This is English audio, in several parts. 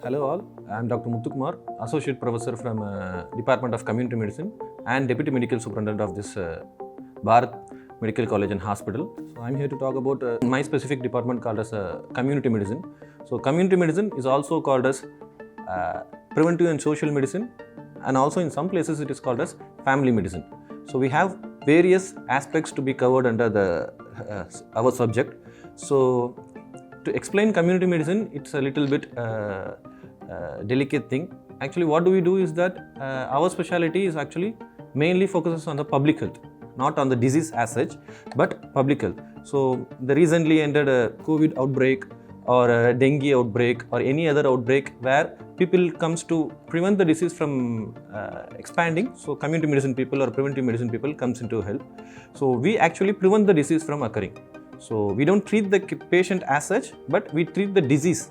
Hello all, I am Dr. Muthukumar, Associate Professor from Department of Community Medicine and Deputy Medical Superintendent of this Bharat Medical College and Hospital. So I am here to talk about my specific department called as Community Medicine. So Community Medicine is also called as Preventive and Social Medicine, and also in some places it is called as Family Medicine. So we have various aspects to be covered under the our subject. So to explain community medicine, it's a little bit delicate thing. Actually, what do we do is that our specialty is actually mainly focuses on the public health, not on the disease as such, but public health. So the recently ended COVID outbreak or a dengue outbreak or any other outbreak where people comes to prevent the disease from expanding. So community medicine people or preventive medicine people comes into help. So we actually prevent the disease from occurring. So we don't treat the patient as such, but we treat the disease.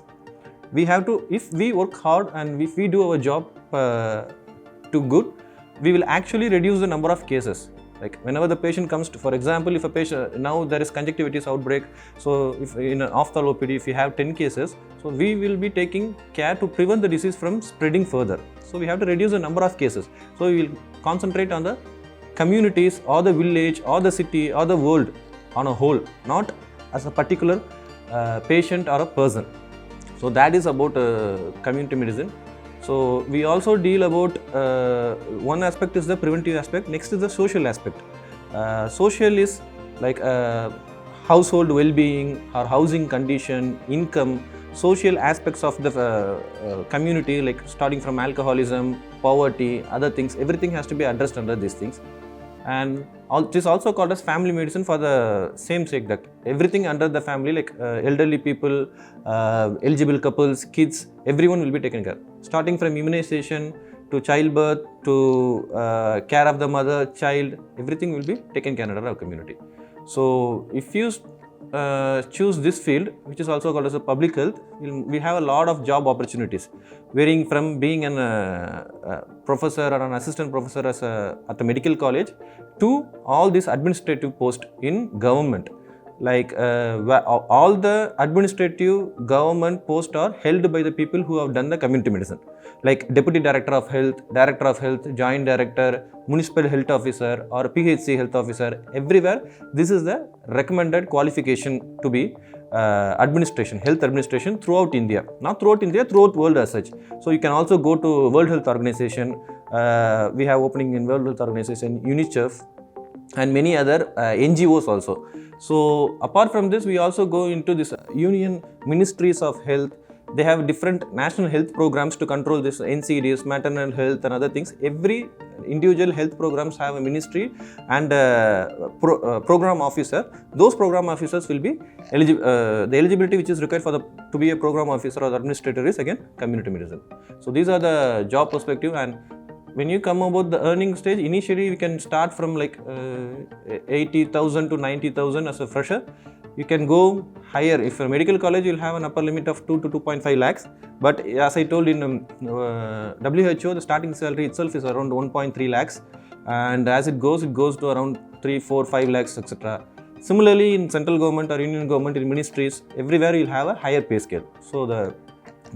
We have to, if we work hard and if we do our job to good, we will actually reduce the number of cases. Like whenever the patient comes to, for example, if a patient, now there is conjunctivitis outbreak, so if in an ophthalmopathy, if you have 10 cases, so we will be taking care to prevent the disease from spreading further. So we have to reduce the number of cases. So we will concentrate on the communities or the village or the city or the world on a whole, not as a particular patient or a person. So that is about community medicine. So we also deal about one aspect is the preventive aspect, next is the social aspect. Social is like household well-being or housing condition, income, social aspects of the community, like starting from alcoholism, poverty, other things, everything has to be addressed under these things. And it is also called as family medicine for the same sake that everything under the family, like elderly people, eligible couples, kids, everyone will be taken care. Starting from immunization to childbirth to care of the mother, child, everything will be taken care under our community. So if you choose this field, which is also called as a public health, we have a lot of job opportunities, varying from being a professor or an assistant professor at a medical college to all these administrative posts in government. Like all the administrative government posts are held by the people who have done the community medicine, like Deputy Director of Health, Joint Director, Municipal Health Officer or PHC Health Officer, everywhere this is the recommended qualification to be health administration throughout India. Not throughout India, throughout world as such. So you can also go to World Health Organization, we have opening in World Health Organization, UNICEF and many other NGOs also. So apart from this, we also go into this Union Ministries of Health. They have different national health programs to control this NCDs, maternal health and other things. Every individual health programs have a ministry and program officer. Those program officers will be eligible. The eligibility which is required for to be a program officer or the administrator is again community medicine. So these are the job perspective. And when you come about the earning stage, initially we can start from like 80,000 to 90,000 as a fresher. You can go higher. If a medical college, you'll have an upper limit of 2 to 2.5 lakhs. But as I told in WHO, the starting salary itself is around 1.3 lakhs. And as it goes to around 3, 4, 5 lakhs, etc. Similarly, in central government or union government, in ministries, everywhere you'll have a higher pay scale. So the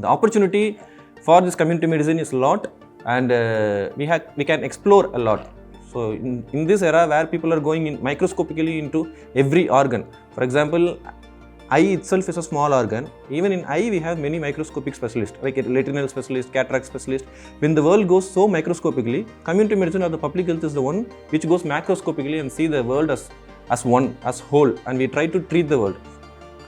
opportunity for this community medicine is a lot, and we can explore a lot. So in this era where people are going in microscopically into every organ, for example, eye itself is a small organ. Even in eye we have many microscopic specialists, like a retinal specialist, cataract specialist. When the world goes so microscopically, community medicine or the public health is the one which goes macroscopically and see the world as one, as whole, and we try to treat the world.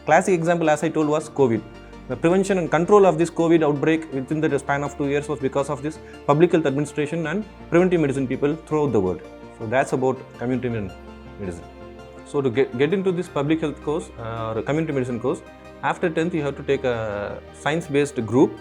Classic example, as I told, was COVID. The prevention and control of this COVID outbreak within the span of 2 years was because of this public health administration and preventive medicine people throughout the world. So that's about community medicine. So to get into this public health course or community medicine course, after 10th you have to take a science-based group.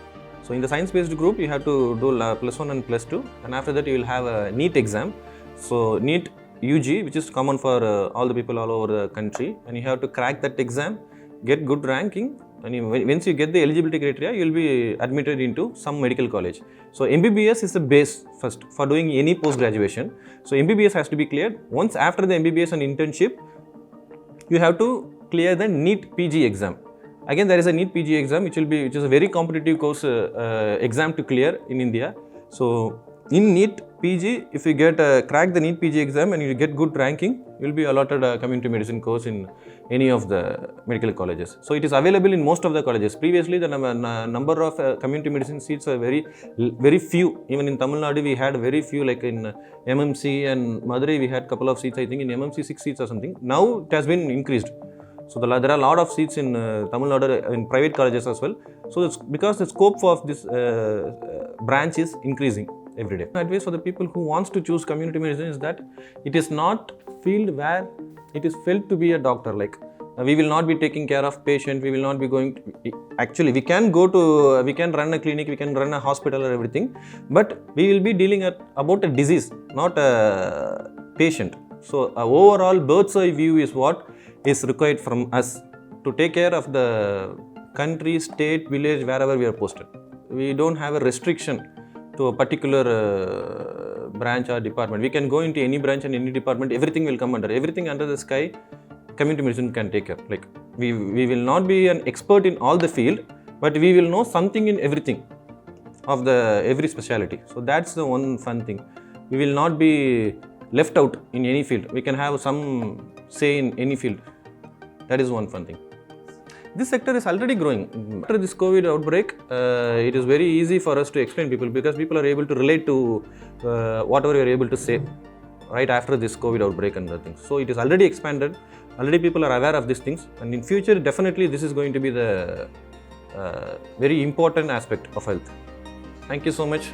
So in the science-based group you have to do +1 and +2, and after that you will have a NEET exam. So NEET UG, which is common for all the people all over the country, and you have to crack that exam, get good ranking. And once you get the eligibility criteria, you will be admitted into some medical college. So MBBS is the base first for doing any post-graduation. So MBBS has to be cleared. Once after the MBBS and internship, you have to clear the NEET PG exam. Again, there is a NEET PG exam, which is a very competitive course exam to clear in India. So in NEET PG, if you get crack the NEET PG exam and you get good ranking, you will be allotted a community medicine course in any of the medical colleges. So it is available in most of the colleges. Previously, the number of community medicine seats are very few. Even in Tamil Nadu, we had very few. Like in MMC and Madurai, we had couple of seats. I think in MMC 6 seats or something. Now it has been increased. So there are a lot of seats in Tamil Nadu in private colleges as well. So it's because the scope of this branch is increasing every day. Advice for the people who wants to choose community medicine is that it is not field where it is felt to be a doctor. Like we will not be taking care of patient. We will not be going to, actually we can run a clinic, we can run a hospital or everything, but we will be dealing about a disease, not a patient. So overall bird's eye view is what is required from us to take care of the country, state, village, wherever we are posted. We don't have a restriction to a particular branch or department. We can go into any branch and any department, everything will come under. Everything under the sky, community medicine can take care. Like we will not be an expert in all the field, but we will know something in everything of every specialty. So that's the one fun thing. We will not be left out in any field. We can have some say in any field. That is one fun thing. This sector is already growing. After this COVID outbreak, it is very easy for us to explain people because people are able to relate to whatever we are able to say right after this COVID outbreak and other things. So it is already expanded. Already people are aware of these things, and in future definitely this is going to be the very important aspect of health. Thank you so much.